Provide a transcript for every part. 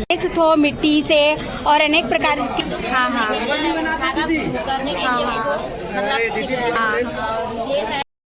देख सकते हो मिट्टी से और अनेक प्रकार की। हाँ हाँ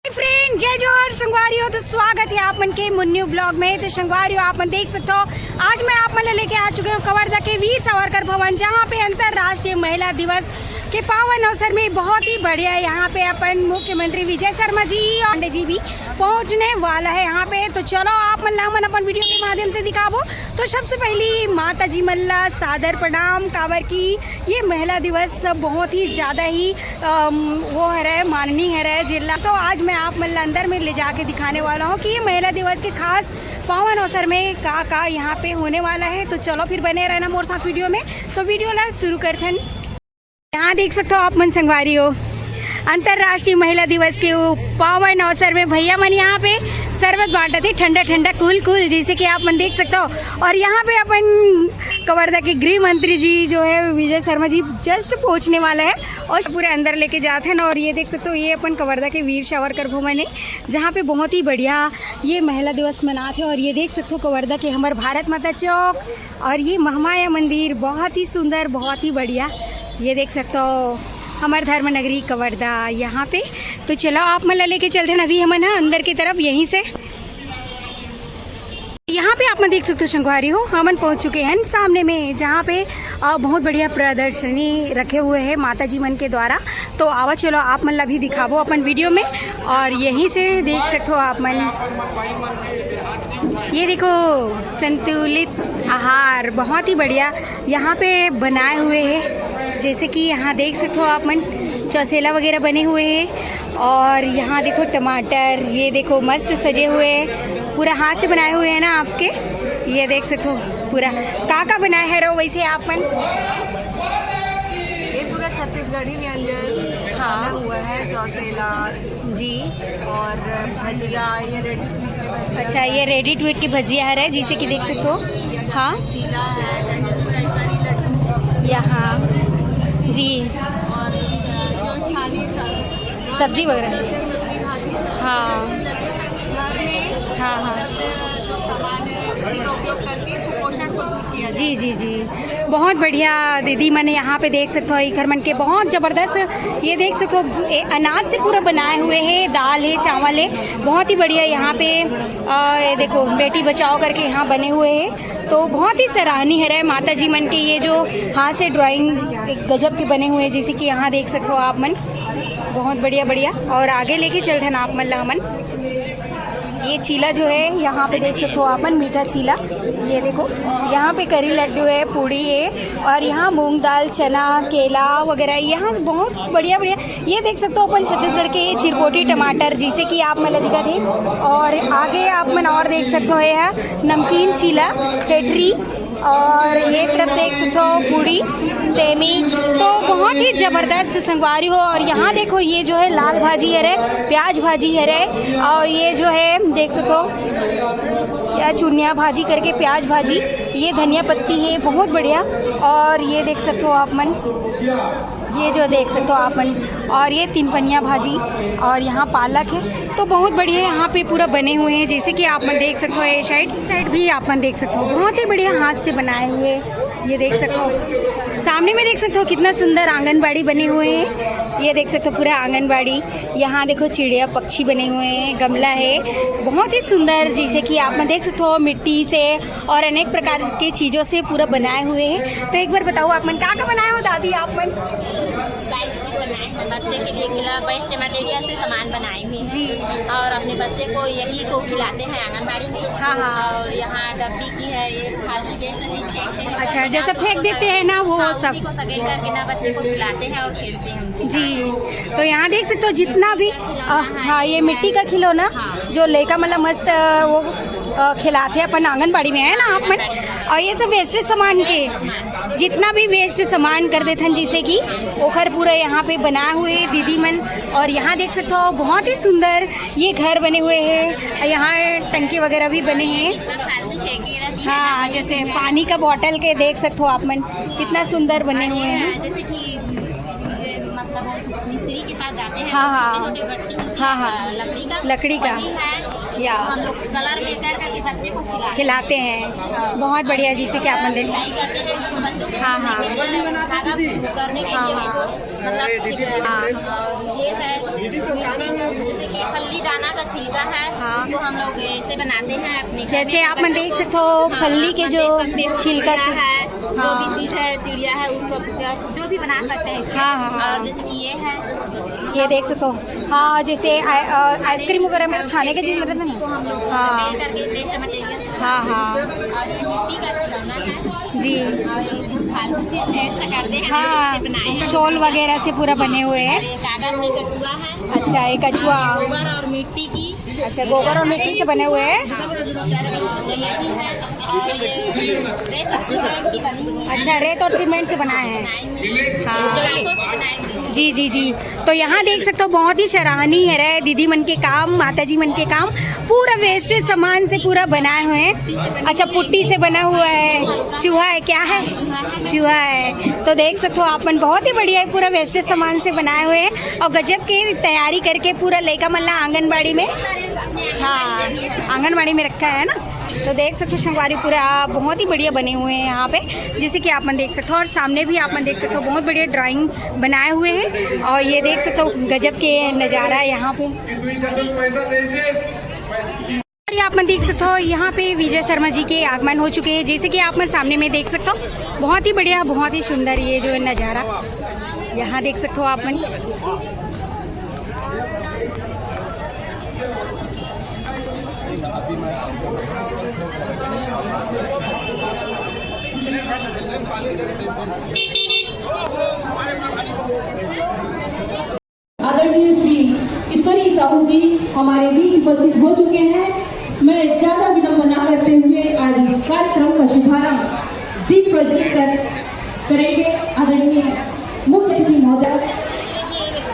फ्रेंड, जय जोहर संगवारियों। तो स्वागत है आप मन के मुन्नू ब्लॉग में। तो संगवारियों आप मन देख सकते हो, आज मैं आप मन लेके आ चुके हूँ कवर्धा के वीर सावरकर भवन, जहाँ पे अंतर्राष्ट्रीय महिला दिवस के पावन अवसर में बहुत ही बढ़िया यहाँ पे अपन मुख्यमंत्री विजय शर्मा जी और जी भी पहुँचने वाला है यहाँ पे। तो चलो आप मन अपन वीडियो के माध्यम से दिखाबो। तो सबसे पहली माता जी मल्ला सादर प्रणाम कावर की ये महिला दिवस बहुत ही ज़्यादा ही वो है माननीय है जिला। तो आज मैं आप मल्ला अंदर में ले जाके दिखाने वाला हूँ कि ये महिला दिवस के खास पावन अवसर में का यहाँ पे होने वाला है। तो चलो फिर बने रहना मोर साथ वीडियो में। तो वीडियो ला शुरू करते हैं। यहाँ देख सकते हो आप मन संगवारी हो, अंतर्राष्ट्रीय महिला दिवस के पावन अवसर में भैया मन यहाँ पे शरबत बांटा थे, ठंडा ठंडा कूल कूल, जैसे कि आप मन देख सकते हो। और यहाँ पे अपन कवर्धा के गृह मंत्री जी जो है विजय शर्मा जी जस्ट पहुँचने वाला है और पूरे अंदर लेके जाते हैं। और ये देख सकते हो ये अपन कवर्धा के वीर सावरकर भवन है, जहाँ पे बहुत ही बढ़िया ये महिला दिवस मनाते हैं। और ये देख सकते हो कवर्धा के हमारे भारत माता चौक और ये महामाया मंदिर बहुत ही सुंदर, बहुत ही बढ़िया। ये देख सकते हो हमारे धर्म नगरी कवर्धा यहाँ पे। तो चलो आप मन लेके चलते हैं अभी हम ना अंदर की तरफ। यहीं से यहाँ पे आप मन देख सकते हो संगवारी हो, हमन पहुँच चुके हैं सामने में, जहाँ पे बहुत बढ़िया प्रदर्शनी रखे हुए हैं माता जी मन के द्वारा। तो आवा चलो आप मन भी दिखाबो अपन वीडियो में। और यहीं से देख सकते हो आप मन, ये देखो संतुलित आहार बहुत ही बढ़िया यहाँ पे बनाए हुए हैं। जैसे कि यहाँ देख सकते हो आप मन चौसेला वगैरह बने हुए हैं। और यहाँ देखो टमाटर, ये देखो मस्त सजे हुए हैं, पूरा हाथ से बनाए हुए हैं ना आपके। ये देख सकते हो पूरा का बनाया है रो वैसे आप मन। ये पूरा छत्तीसगढ़ी व्यंजन हाँ हुआ है, चौसेला जी और भजिया, ये रेडी टू ईट की भजिया। अच्छा, ये रेडी टू ईट की भजिया है जैसे कि देख सकते हो। हाँ चीला है, करी लड्डू यहाँ जी, और जो स्थानीय सब्जी वगैरह। सब्जी भाजी हाँ घर में हाँ हाँ जो सामान है उसी का उपयोग करके कुपोषण को दूर किया जाए। जी जी जी, बहुत बढ़िया दीदी मैंने यहाँ पे देख सकते हो इधर मन के बहुत ज़बरदस्त। ये देख सकते हो अनाज से पूरा बनाए हुए हैं, दाल है चावल है, बहुत ही बढ़िया। यहाँ पे ये देखो बेटी बचाओ करके यहाँ बने हुए हैं। तो बहुत ही सराहनीय है माता जी मन के ये जो हाथ से ड्राइंग एक गजब के बने हुए हैं, जैसे कि यहाँ देख सकते हो आप मन, बहुत बढ़िया बढ़िया। और आगे लेके चलते हैं आप मन हमन। ये चीला जो है यहाँ पे देख सकते हो आप मन, मीठा चीला। ये देखो यहाँ पे करी लड्डू है, पूड़ी है, और यहाँ मूंग दाल, चना, केला वगैरह यहाँ बहुत बढ़िया बढ़िया। ये देख सकते हो अपन छत्तीसगढ़ के चिरपोटी टमाटर, जैसे कि आप मन दिखा थे। और आगे आप मन और देख सकते हो है नमकीन चीला, ठेठरी, और ये तरफ देख सकते हो पूड़ी, सेमी। तो बहुत ही ज़बरदस्त संगवारी हो। और यहाँ देखो ये जो है लाल भाजी है रे, प्याज भाजी है रे, और ये जो है देख सको क्या चुनिया भाजी करके प्याज भाजी, ये धनिया पत्ती है, बहुत बढ़िया। और ये देख सकते हो आप मन, ये जो देख सकते हो आप मन, और ये तीन पनिया भाजी, और यहाँ पालक है। तो बहुत बढ़िया यहाँ पे पूरा बने हुए हैं, जैसे कि आप मन देख सकते हो। ये साइड भी आप मन देख सकते हो, बहुत ही बढ़िया हाथ से बनाए हुए। ये देख सकते हो सामने में देख सकते हो कितना सुंदर आंगनबाड़ी बने हुए हैं। ये देख सकते हो पूरा आंगनबाड़ी। यहाँ देखो चिड़िया पक्षी बने हुए हैं, गमला है, बहुत ही सुंदर, जैसे कि आप मन देख सकते हो मिट्टी से और अनेक प्रकार की चीज़ों से पूरा बनाए हुए हैं। तो एक बार बताओ आप मन क्या बनाए हो दादी आप मन? बच्चे के लिए खिला वेस्ट मटेरियल से सामान बनाए हुए जी, और अपने बच्चे को यही को खिलाते हैं आंगनबाड़ी में। हाँ हाँ। और यहाँ डब्बी की है, ये फालतू वेस्ट चीज फेंकते हैं। अच्छा, जैसे फेंक देते हैं ना वो सब उसी को सगेल करके ना बच्चे को खिलाते हैं और खेलते हैं जी। तो यहाँ देख सकते हो जितना भी हाँ, ये मिट्टी का खिलौना जो लेका मतलब मस्त वो खिलाते हैं अपन आंगनबाड़ी में, है ना आप मन। और ये सब वेस्टेज सामान के जितना भी वेस्ट सामान कर देथन जैसे कि ओखर पूरा यहाँ पे बना हुए दीदी मन। और यहाँ देख सकते हो बहुत ही सुंदर ये घर बने हुए हैं। यहाँ टंकी वगैरह भी बने हैं। फालतू फेंकी रहती है। हाँ, जैसे पानी का बॉटल के देख सकते हो आप मन, कितना सुंदर बने हुए हैं। जैसे कि मतलब मिस्त्री के पास जाते हैं। हाँ, छोटे-छोटे बट्टी मिलती हाँ, है, हाँ, लकड़ी का वही है। या हम लोग कलर में कर करके बच्चे को खिलाते हैं। बहुत बढ़िया, जैसे कि आप मन देख सिलाई करते हैं उसको बच्चों को हाँ, हाँ, धागा करने के लिए मतलब ये है जैसे कि फल्ली दाना का छिलका है। हाँ। उसको हम लोग ऐसे बनाते हैं अपने घर जैसे में। आप मन देख सकते हो फल्ली के जो छिलका चिड़िया है, जो हाँ। भी चीज़ है चिड़िया है उसको जो भी बना सकते हैं इससे। हाँ, हाँ, हाँ। और जैसे कि ये है ये देख सकते हो। हाँ, जैसे आइसक्रीम वगैरह में खाने के चीज मतलब इसको हम लोग हाँ, बेल करके वेस्ट मटेरियल। हाँ, हाँ, और ये मिट्टी का खिलौना है जी और ये फालतू चीज़ वेस्ट करते हैं हाँ, इससे बनाए हैं। शॉल वगैरह से पूरा बने हुए और हैं। ये कागज की कछुआ है। अच्छा, ये कछुआ, गोबर और मिट्टी की। अच्छा गोबर और मिट्टी से बने हुए हैं। और ये भी है और ये रेत और सीमेंट की बनी हुई है। अच्छा, रेत और सीमेंट से बनाए हैं। हाँ। हाथों से बनाएंगे। जी जी जी। तो यहाँ देख सकते हो बहुत ही सराहनीय है दीदी मन के काम, माता जी मन के काम, पूरा वेस्टेज सामान से पूरा बनाए हुए हैं। अच्छा, पुट्टी से बना हुआ है। चूहा है, क्या है? चूहा है। तो देख सकते हो आप मन, बहुत ही बढ़िया है, पूरा वेस्टेज सामान से बनाए हुए हैं। और गजब की तैयारी करके पूरा लड़का मल्ला आंगनबाड़ी में, हाँ आंगनबाड़ी में रखा है ना। तो देख सकते हो संगवारी पूरा बहुत ही बढ़िया बने हुए हैं यहाँ पे, जैसे कि आप मन देख सकते हो। और सामने भी आप मन देख सकते हो बहुत बढ़िया ड्राइंग बनाए हुए हैं। और ये देख सकते हो गजब के नज़ारा है यहाँ पे। और आप मन देख सकते हो यहाँ पे विजय शर्मा जी के आगमन हो चुके हैं, जैसे कि आप मन सामने में देख सकते हो। बहुत ही बढ़िया, बहुत ही सुंदर ये जो नज़ारा यहाँ देख सकते हो आप मन। आदरणीय श्री ईश्वरी साहू जी हमारे बीच उपस्थित हो चुके हैं। मैं ज्यादा विलंब न करते हुए आज कार्यक्रम का शुभारंभ दीप प्रज्वलित करेंगे। आदरणीय मुख्य अतिथि महोदय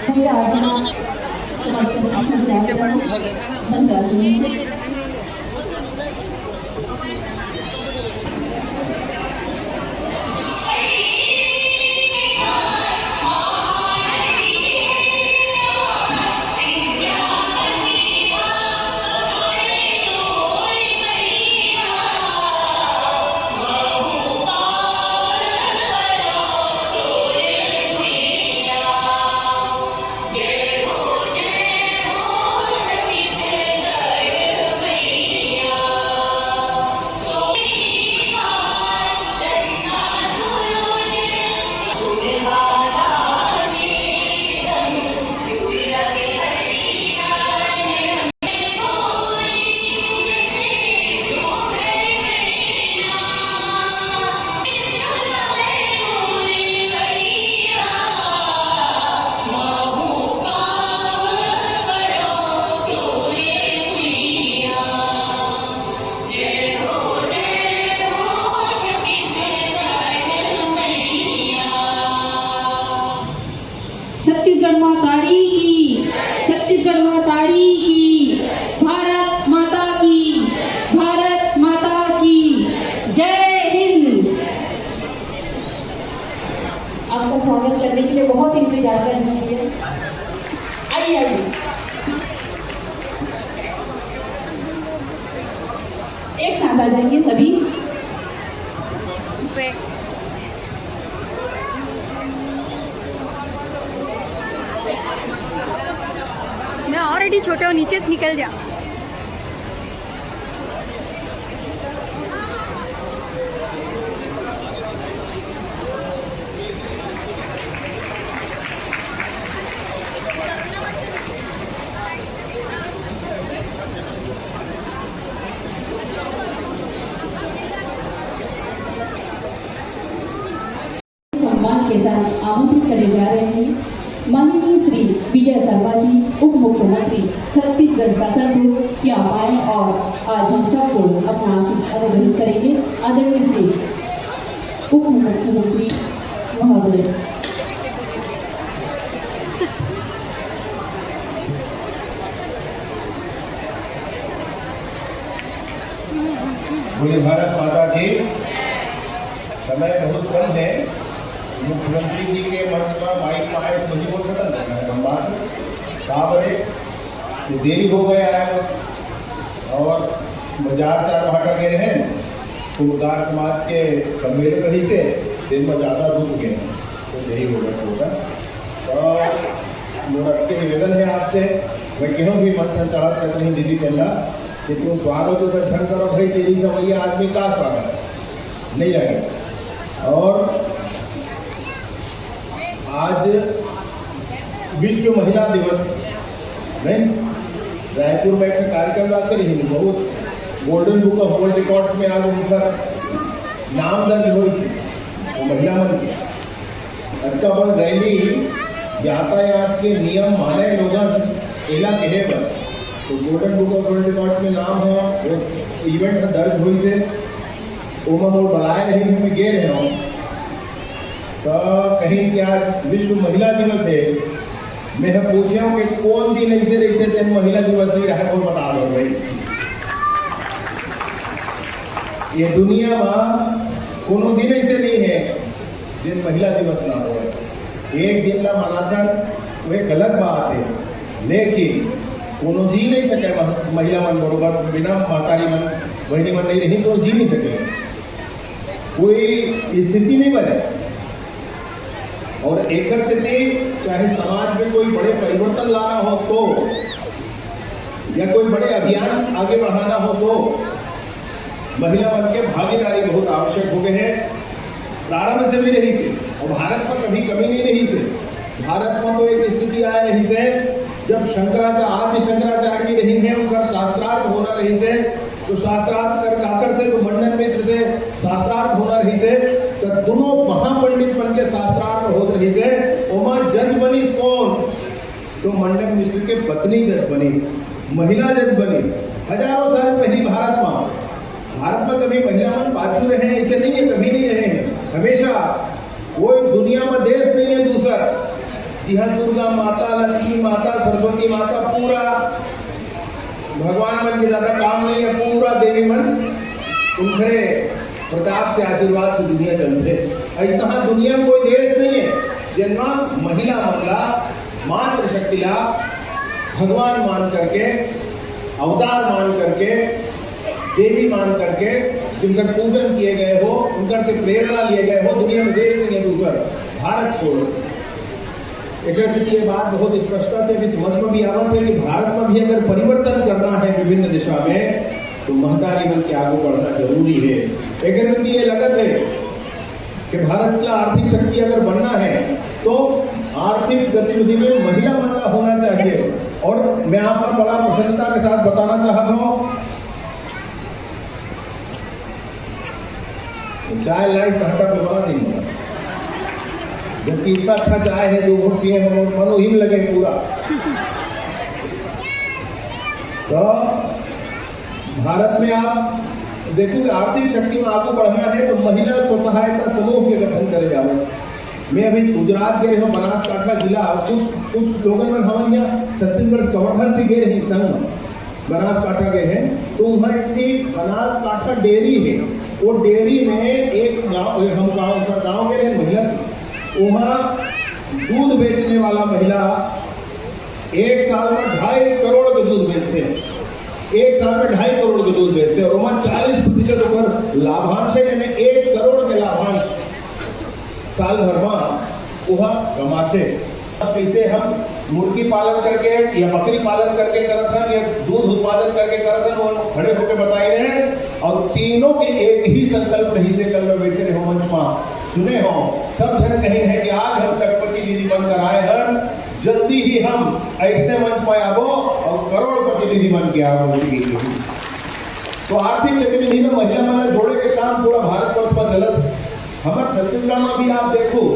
पूजा अर्चना छत्तीसगढ़ मातारी की, छत्तीसगढ़ मातारी की, भारत माता की, भारत माता की जय हिंद। आपका स्वागत करने के लिए बहुत इंतजार कर रही है। आइए आइए, एक साथ आ जाएंगे सभी। मैं ऑलरेडी छोटे और नीचे से निकल जा। सम्मान के साथ आमंत्रित करे जा रहे हैं माननीय श्री विजय शर्मा जी, उप मुख्यमंत्री छत्तीसगढ़ शासन को, कि आप आए और आज हम सबको अपना आशीष अनुग्रहित करेंगे। आदरणीय श्री उप मुख्यमंत्री महोदय। बोले भारत माता की। समय बहुत कम है, मुख्यमंत्री जी के मंच पर माइक में आए मुझे बहुत खत्म करना है संवाद कहाँ बड़े तो देरी हो गया है और बाजार चार भाटा गए हैं कुमकार समाज के सम्मेलन रही से दिन में ज़्यादा रुक गए तो देरी हो गया होगा। तो मेरा के निवेदन है आपसे, मैं क्यों भी मन संचालित कर रही दीदी तेला कि तुम स्वागत हो तो झन करो भाई तेरी समैया आदमी का स्वागत नहीं लगे। और आज विश्व महिला दिवस नहीं रायपुर में एक कार्यक्रम रख रही बहुत golden book of world records में आज उनका नाम दर्ज हो इसे तो महिला मन की अच्छा बल रैली यातायात के नियम माने लोगन एला कहे पर तो golden book of world records में नाम हो वो इवेंट दर्ज हुई से ओमा मोड़ बनाए रही हमें गे रहे हो तो कहीं कि आज विश्व महिला दिवस है मैं पूछा कि कौन दिन ऐसे रहते थे महिला दिवस नहीं रहा कौन बता दो भाई। ये दुनिया में कोनो दिन ऐसे नहीं है जिन महिला दिवस ना हो। एक दिन ला मनाकर वो एक अलग बात है लेकिन कोनो जी नहीं सके महिला मन बरोबर बिना मातारी मन बहनी मन नहीं रही तो जी नहीं सके कोई स्थिति नहीं बने। और एक स्थिति चाहे समाज में कोई बड़े परिवर्तन लाना हो तो या कोई बड़े अभियान आगे बढ़ाना हो तो महिला वर्ग के भागीदारी बहुत आवश्यक हो गए हैं। प्रारंभ से भी रही से और भारत में कभी कमी नहीं रही से। भारत में तो एक स्थिति आ रही से जब आदि शंकराचार्य जी रही है उनका शास्त्रार्थ होना रही से तो शास्त्रार्थ कर काकर से तो मंडन मिश्र से शास्त्रार्थ होना रही से तो दोनों महापंडित बन के शास्त्रार्थ होत रही से ओमा जज बनीस कौन तो मंडन मिश्र के पत्नी जज बनीस महिला जज बनीस। हजारों साल पहले भारत में कभी महिला मन पाछू रहे हैं ऐसे नहीं है कभी नहीं रहे हैं हमेशा। कोई दुनिया में देश नहीं है दूसरा जी हाँ दुर्गा माता लक्ष्मी माता सरस्वती माता पूरा भगवान मन के ज्यादा काम नहीं है पूरा देवी मन उनके प्रताप से आशीर्वाद से दुनिया चलते ऐसा दुनिया में कोई देश नहीं है जिनमें महिला मंगला मातृशक्तिला भगवान मान करके अवतार मान करके देवी मान करके जिनका पूजन किए गए हो उनका से प्रेरणा लिए गए हो दुनिया में देश नहीं है दूसरा भारत छोड़ो। ये बात बहुत स्पष्टता से भी समझ में भी आवत है कि भारत में भी अगर परिवर्तन करना है विभिन्न दिशा में तो महतारी बन के आगे बढ़ना जरूरी है। एक ये लगत है कि भारत की आर्थिक शक्ति अगर बनना है तो आर्थिक गतिविधि में महिला मन होना चाहिए। और मैं आप पर बड़ा प्रसन्नता के साथ बताना चाहता हूँ चाय लाई सहता पे बड़ा दिन हुआ जबकि इतना अच्छा चाय है 2 घूंट पिए हम मनो हिम लगे पूरा। तो भारत में आप देखोगे आर्थिक शक्ति में आगे बढ़ना है तो महिला स्वसहायता समूह के गठन करे जाओ। मैं अभी गुजरात गए हूँ बनासकांठा जिला कुछ लोगों में हम यहाँ छत्तीसगढ़ कवर्धन भी गए रहे संघ बनासकांठा गए हैं तो वहाँ एक बनासकांठा डेयरी है वो डेयरी में एक गाँव हम गाँव के रहे महिला वहाँ दूध बेचने वाला महिला एक साल में 2.5 करोड़ के दूध बेचते हैं। एक साल में 2.5 करोड़ के दूध बेचते हैं और वहाँ 40% ऊपर लाभांश है यानी 1 करोड़ के लाभांश साल भर में वहाँ कमाते। कैसे हम मुर्गी पालन करके या बकरी पालन करके करत हन या दूध उत्पादन करके करत हन वो खड़े होकर बताए रहे हैं और तीनों के एक ही संकल्प रही से कल में बैठे रहे हो मंच में सुने हो सब जन कहे हैं कि आज हम लखपति दीदी बनकर आए हैं जल्दी ही हम ऐसे मंच में आबो और करोड़पति दीदी बन के आओ। तो आर्थिक गतिविधि में महिला मन जोड़े के काम पूरा भारतवर्ष में चलत। हमारे छत्तीसगढ़ में भी आप देखो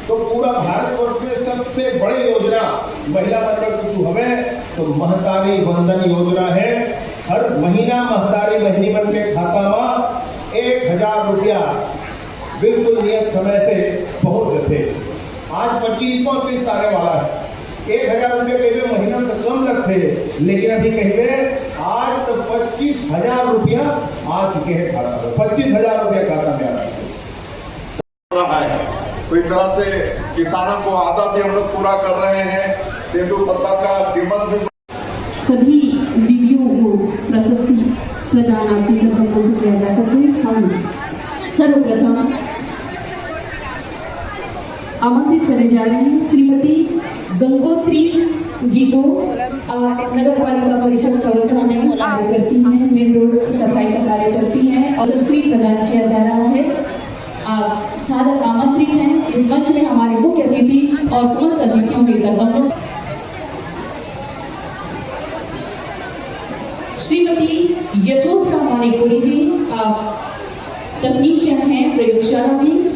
तो पूरा भारतवर्ष में सबसे बड़ी योजना महिला मंडल कुछ हमें तो महतारी वंदन योजना है। हर महीना महतारी बहनी मन के खाता में 1000 रुपया बिल्कुल नियत समय से पहुंच जाते। आज 25वां किस्त आने वाला है। 1000 रुपये कहीं महीना तो कम लगते, लेकिन अभी कहीं आज तो 25,000 रुपया आ चुके हैं खाता में। 25,000 रुपया खाता में आ रहा है। तो एक तरह से किसानों को आधा भी हम लोग पूरा कर रहे हैं। तेंदुपत्ता का कीमत भी सभी दीदियों को प्रशस्ति प्रदान आपकी तरफ से किया जा सके। हम सर्वप्रथम आमंत्रित करने जा रहे हैं श्रीमती गंगोत्री जी को। नगर पालिका परिषद प्रवर्तन में कार्य करती हैं, मेन रोड सफाई का कार्य करती हैं और पुरस्कृत प्रदान किया जा रहा है। आप सादर आमंत्रित हैं इस मंच में हमारे मुख्य अतिथि और समस्त अतिथियों के कदमों। श्रीमती यशोधरा मानिकपुरी जी, आप तकनीशियन हैं प्रयोगशाला में।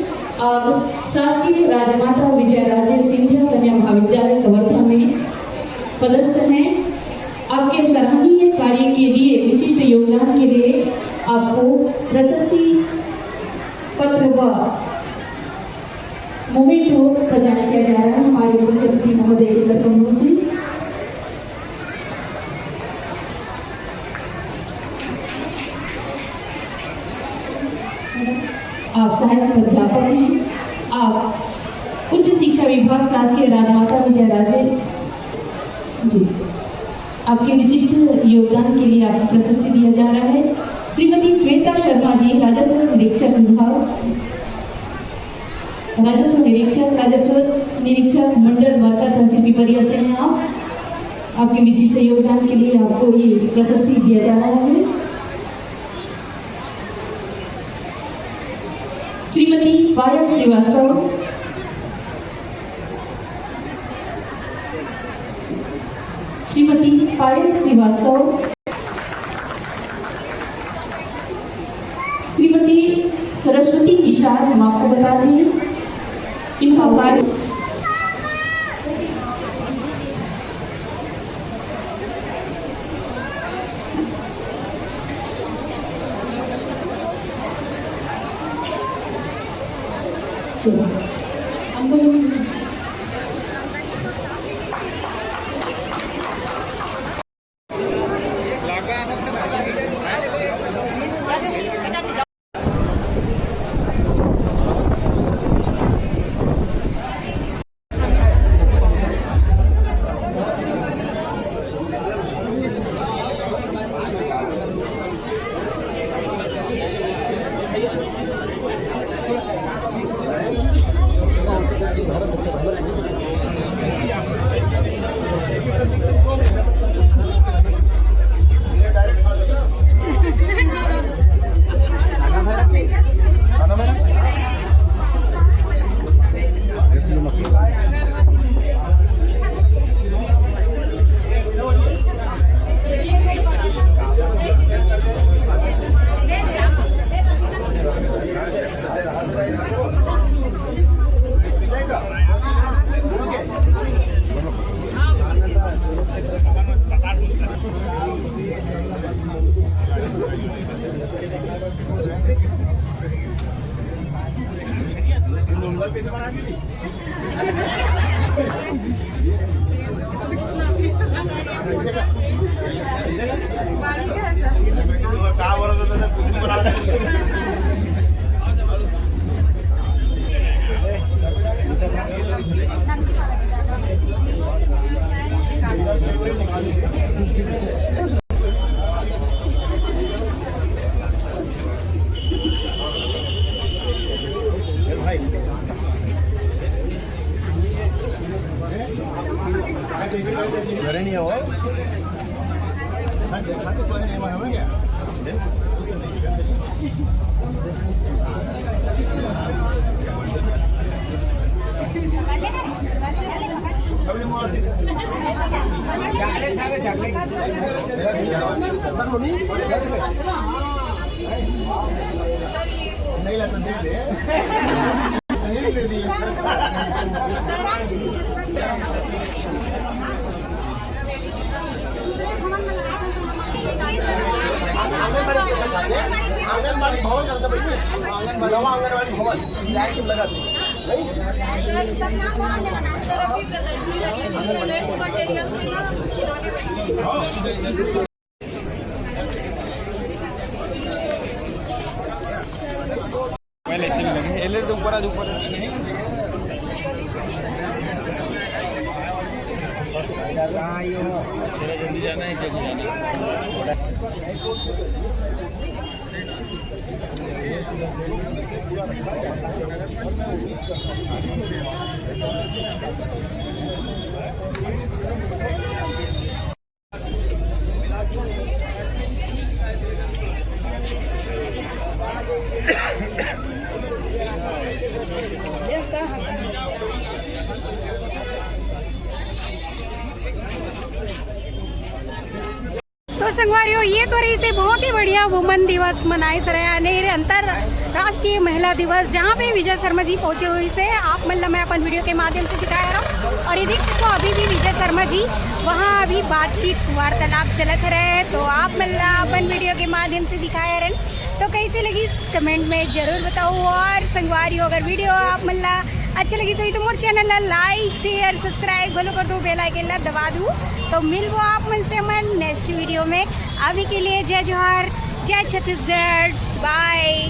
आप शासकीय राजमाता विजयराजे सिंधिया कन्या महाविद्यालय कवर्धा में पदस्थ हैं। आपके सराहनीय कार्य के लिए, विशिष्ट योगदान के लिए आपको प्रशस्ति पत्र व मोमेंटो प्रदान किया जा रहा है हमारे मुख्य अतिथि महोदय के कदमों से। आप सहायक प्राध्यापक हैं। आप उच्च शिक्षा विभाग शासकीय राजमाता विजयराजे जी, आपके विशिष्ट योगदान के लिए आपको प्रशस्ति दिया जा रहा है। श्रीमती श्वेता शर्मा जी, राजस्व निरीक्षक विभाग, राजस्व निरीक्षक मंडल मरका तहसील पिपरिया से हैं आप। आपके विशिष्ट योगदान के लिए आपको ये प्रशस्ति दिया जा रहा है। श्रीमती पायल श्रीवास्तव, श्रीमती पायल श्रीवास्तव, श्रीमती सरस्वती निषाद, हम आपको बता दें इनका कार्य हमको आंगनबाड़ी भवन चलता भाई नवा आंगनबाड़ी भवन लाइन में लगा दो सर अभी प्रदर्शनी लगी जिसमें वेस्ट मटेरियल से ना खिलौने तो संगवारियों ये तो रही से बहुत ही बढ़िया वुमन दिवस मनाए सर अंतरराष्ट्रीय महिला दिवस जहाँ पे विजय शर्मा जी पहुंचे हुए से आप मतलब मैं अपन वीडियो के माध्यम से दिखाया रहा हूँ। और ये देख सकते हो अभी भी विजय शर्मा जी वहाँ अभी बातचीत वार्तालाप चलत रहे तो आप मतलब अपन वीडियो के माध्यम से दिखाया रहे। तो कैसी लगी कमेंट में जरूर बताओ। और संगवारियों अगर वीडियो आप मतलब अच्छा लगी सही तो मोर चैनल ला लाइक शेयर सब्सक्राइब भलो कर दो, बेल आइकन ला दबा दूँ। तो मिलबो आप मन से मन नेक्स्ट वीडियो में। अभी के लिए जय जोहार, जय छत्तीसगढ़, बाय।